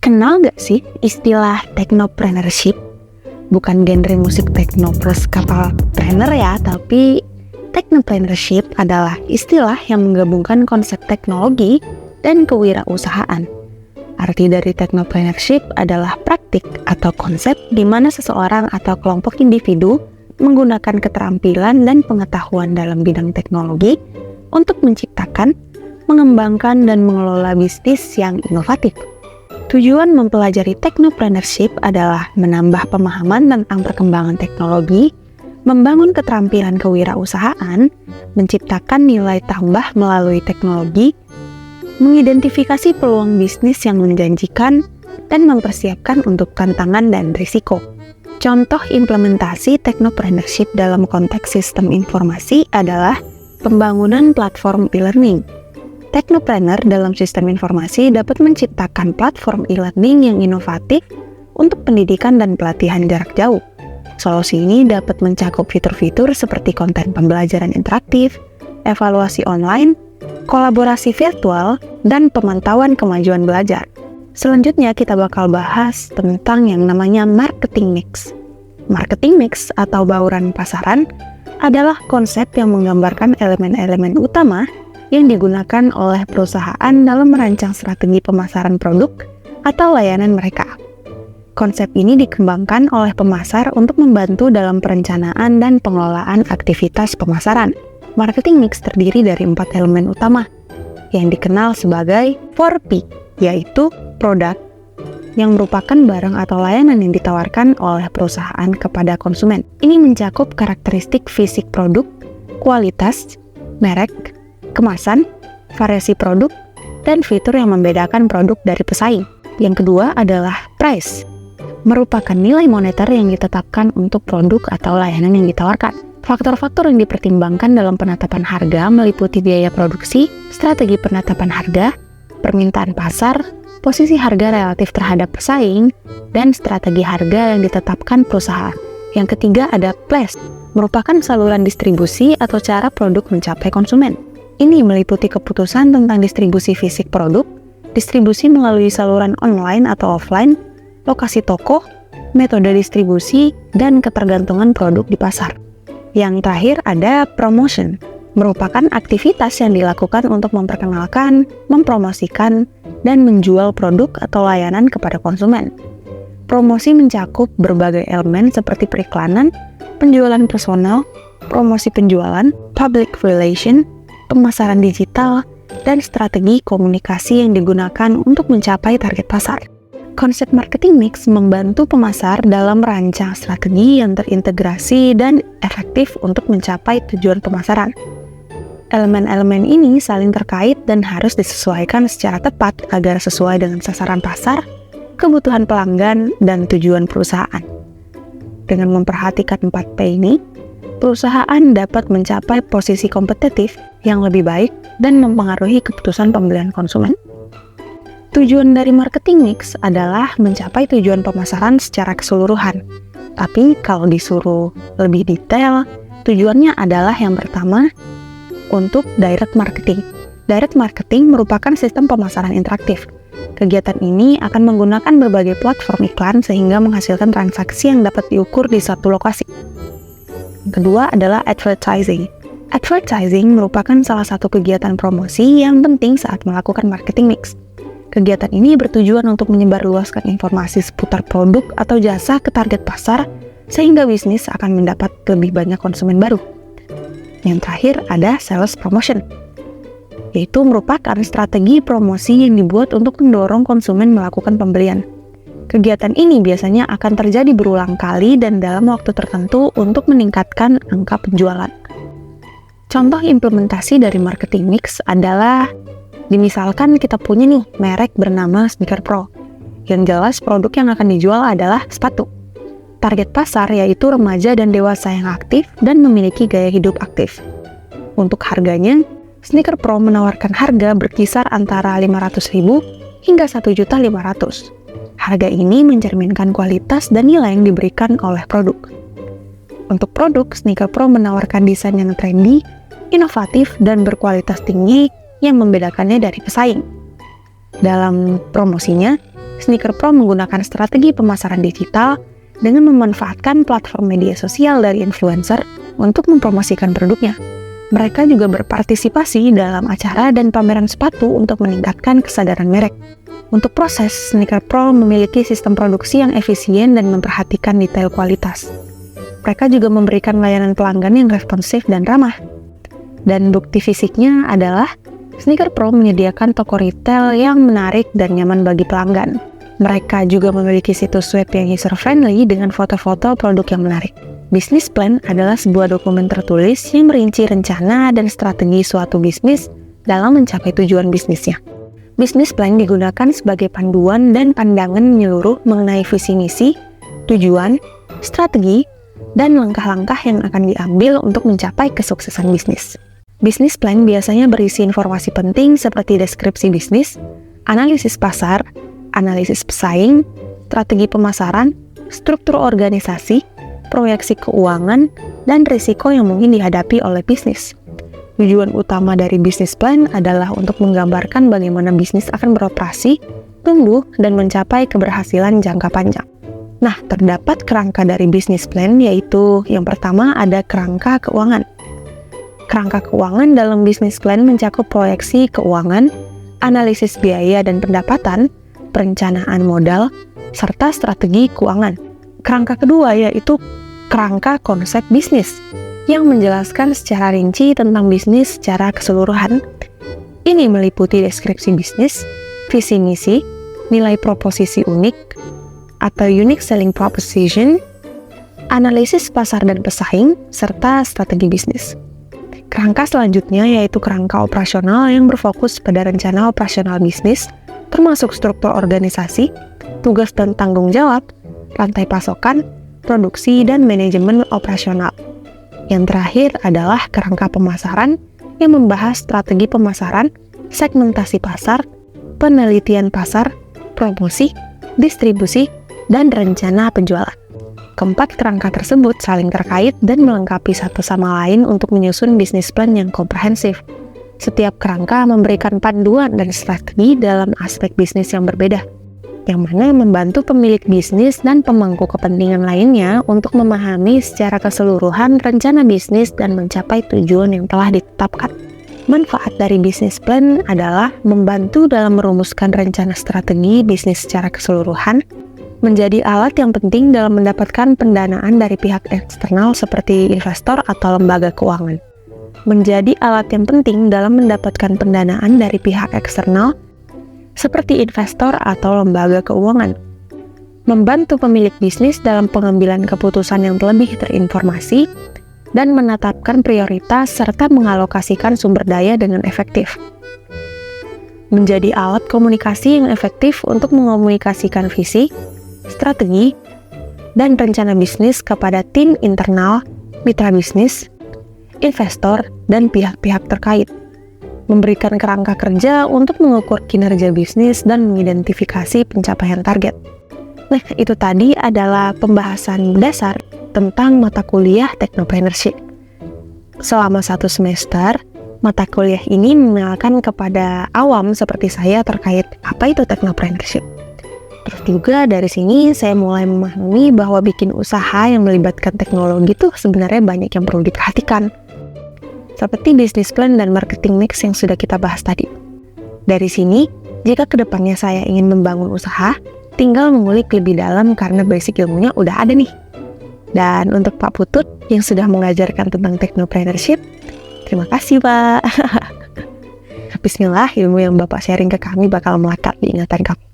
Kenal gak sih istilah technopreneurship? Bukan genre musik techno plus kapal planner ya, tapi technopreneurship adalah istilah yang menggabungkan konsep teknologi dan kewirausahaan. Arti dari technopreneurship adalah praktik atau konsep di mana seseorang atau kelompok individu menggunakan keterampilan dan pengetahuan dalam bidang teknologi untuk menciptakan, mengembangkan, dan mengelola bisnis yang inovatif. Tujuan mempelajari technopreneurship adalah menambah pemahaman tentang perkembangan teknologi, membangun keterampilan kewirausahaan, menciptakan nilai tambah melalui teknologi, mengidentifikasi peluang bisnis yang menjanjikan, dan mempersiapkan untuk tantangan dan risiko. Contoh implementasi technopreneurship dalam konteks sistem informasi adalah pembangunan platform e-learning. Technopreneur dalam sistem informasi dapat menciptakan platform e-learning yang inovatif untuk pendidikan dan pelatihan jarak jauh. Solusi ini dapat mencakup fitur-fitur seperti konten pembelajaran interaktif, evaluasi online, kolaborasi virtual, dan pemantauan kemajuan belajar. Selanjutnya kita bakal bahas tentang yang namanya marketing mix. Marketing mix atau bauran pasaran adalah konsep yang menggambarkan elemen-elemen utama yang digunakan oleh perusahaan dalam merancang strategi pemasaran produk atau layanan mereka. Konsep ini dikembangkan oleh pemasar untuk membantu dalam perencanaan dan pengelolaan aktivitas pemasaran. Marketing mix terdiri dari 4 elemen utama yang dikenal sebagai 4P, yaitu produk, yang merupakan barang atau layanan yang ditawarkan oleh perusahaan kepada konsumen. Ini mencakup karakteristik fisik produk, kualitas, merek, kemasan, variasi produk, dan fitur yang membedakan produk dari pesaing. Yang kedua adalah price, merupakan nilai moneter yang ditetapkan untuk produk atau layanan yang ditawarkan. Faktor-faktor yang dipertimbangkan dalam penetapan harga meliputi biaya produksi, strategi penetapan harga, permintaan pasar, posisi harga relatif terhadap pesaing, dan strategi harga yang ditetapkan perusahaan. Yang ketiga ada place, merupakan saluran distribusi atau cara produk mencapai konsumen. Ini meliputi keputusan tentang distribusi fisik produk, distribusi melalui saluran online atau offline, lokasi toko, metode distribusi, dan ketergantungan produk di pasar. Yang terakhir ada promotion, merupakan aktivitas yang dilakukan untuk memperkenalkan, mempromosikan, dan menjual produk atau layanan kepada konsumen. Promosi mencakup berbagai elemen seperti periklanan, penjualan personal, promosi penjualan, public relation, pemasaran digital, dan strategi komunikasi yang digunakan untuk mencapai target pasar. Konsep marketing mix membantu pemasar dalam merancang strategi yang terintegrasi dan efektif untuk mencapai tujuan pemasaran. Elemen-elemen ini saling terkait dan harus disesuaikan secara tepat agar sesuai dengan sasaran pasar, kebutuhan pelanggan, dan tujuan perusahaan. Dengan memperhatikan 4P ini, perusahaan dapat mencapai posisi kompetitif yang lebih baik dan mempengaruhi keputusan pembelian konsumen. Tujuan dari marketing mix adalah mencapai tujuan pemasaran secara keseluruhan. Tapi kalau disuruh lebih detail, tujuannya adalah yang pertama, untuk direct marketing. Direct marketing merupakan sistem pemasaran interaktif. Kegiatan ini akan menggunakan berbagai platform iklan sehingga menghasilkan transaksi yang dapat diukur di satu lokasi. Kedua adalah advertising. Advertising merupakan salah satu kegiatan promosi yang penting saat melakukan marketing mix. Kegiatan ini bertujuan untuk menyebarluaskan informasi seputar produk atau jasa ke target pasar, sehingga bisnis akan mendapat lebih banyak konsumen baru. Yang terakhir ada sales promotion, yaitu merupakan strategi promosi yang dibuat untuk mendorong konsumen melakukan pembelian. Kegiatan ini biasanya akan terjadi berulang kali dan dalam waktu tertentu untuk meningkatkan angka penjualan. Contoh implementasi dari marketing mix adalah, misalkan kita punya nih merek bernama Sneaker Pro. Yang jelas produk yang akan dijual adalah sepatu. Target pasar yaitu remaja dan dewasa yang aktif dan memiliki gaya hidup aktif. Untuk harganya, Sneaker Pro menawarkan harga berkisar antara 500.000 hingga 1.500.000. Harga ini mencerminkan kualitas dan nilai yang diberikan oleh produk. Untuk produk, Sneaker Pro menawarkan desain yang trendy, inovatif, dan berkualitas tinggi yang membedakannya dari pesaing. Dalam promosinya, Sneaker Pro menggunakan strategi pemasaran digital dengan memanfaatkan platform media sosial dari influencer untuk mempromosikan produknya. Mereka juga berpartisipasi dalam acara dan pameran sepatu untuk meningkatkan kesadaran merek. Untuk proses, Sneaker Pro memiliki sistem produksi yang efisien dan memperhatikan detail kualitas. Mereka juga memberikan layanan pelanggan yang responsif dan ramah. Dan bukti fisiknya adalah Sneaker Pro menyediakan toko retail yang menarik dan nyaman bagi pelanggan. Mereka juga memiliki situs web yang user-friendly dengan foto-foto produk yang menarik. Business plan adalah sebuah dokumen tertulis yang merinci rencana dan strategi suatu bisnis dalam mencapai tujuan bisnisnya. Business plan digunakan sebagai panduan dan pandangan menyeluruh mengenai visi misi, tujuan, strategi, dan langkah-langkah yang akan diambil untuk mencapai kesuksesan bisnis. Business plan biasanya berisi informasi penting seperti deskripsi bisnis, analisis pasar, analisis pesaing, strategi pemasaran, struktur organisasi, proyeksi keuangan, dan risiko yang mungkin dihadapi oleh bisnis. Tujuan utama dari business plan adalah untuk menggambarkan bagaimana bisnis akan beroperasi, tumbuh, dan mencapai keberhasilan jangka panjang. Nah, terdapat kerangka dari business plan, yaitu yang pertama ada kerangka keuangan. Kerangka keuangan dalam business plan mencakup proyeksi keuangan, analisis biaya dan pendapatan, perencanaan modal, serta strategi keuangan. Kerangka kedua yaitu kerangka konsep bisnis, yang menjelaskan secara rinci tentang bisnis secara keseluruhan. Ini meliputi deskripsi bisnis, visi misi, nilai proposisi unik, atau unique selling proposition, analisis pasar dan pesaing, serta strategi bisnis. Kerangka selanjutnya yaitu kerangka operasional yang berfokus pada rencana operasional bisnis, termasuk struktur organisasi, tugas dan tanggung jawab, rantai pasokan, produksi, dan manajemen operasional. Yang terakhir adalah kerangka pemasaran yang membahas strategi pemasaran, segmentasi pasar, penelitian pasar, promosi, distribusi, dan rencana penjualan. Keempat kerangka tersebut saling terkait dan melengkapi satu sama lain untuk menyusun bisnis plan yang komprehensif. Setiap kerangka memberikan panduan dan strategi dalam aspek bisnis yang berbeda, yang mana membantu pemilik bisnis dan pemangku kepentingan lainnya untuk memahami secara keseluruhan rencana bisnis dan mencapai tujuan yang telah ditetapkan. Manfaat dari bisnis plan adalah membantu dalam merumuskan rencana strategi bisnis secara keseluruhan, menjadi alat yang penting dalam mendapatkan pendanaan dari pihak eksternal seperti investor atau lembaga keuangan. Menjadi alat yang penting dalam mendapatkan pendanaan dari pihak eksternal seperti investor atau lembaga keuangan. Membantu pemilik bisnis dalam pengambilan keputusan yang lebih terinformasi dan menetapkan prioritas serta mengalokasikan sumber daya dengan efektif. Menjadi alat komunikasi yang efektif untuk mengomunikasikan visi, strategi, dan rencana bisnis kepada tim internal, mitra bisnis, investor, dan pihak-pihak terkait. Memberikan kerangka kerja untuk mengukur kinerja bisnis dan mengidentifikasi pencapaian target. Nah, itu tadi adalah pembahasan dasar tentang mata kuliah Technopreneurship. Selama 1 semester, mata kuliah ini mengenalkan kepada awam seperti saya terkait apa itu Technopreneurship. Terus juga dari sini saya mulai memahami bahwa bikin usaha yang melibatkan teknologi itu sebenarnya banyak yang perlu diperhatikan. Seperti business plan dan marketing mix yang sudah kita bahas tadi. Dari sini, jika kedepannya saya ingin membangun usaha, tinggal mengulik lebih dalam karena basic ilmunya udah ada nih. Dan untuk Pak Putut yang sudah mengajarkan tentang Technopreneurship, terima kasih Pak. Bismillah, ilmu yang Bapak sharing ke kami bakal melekat di ingatan kamu.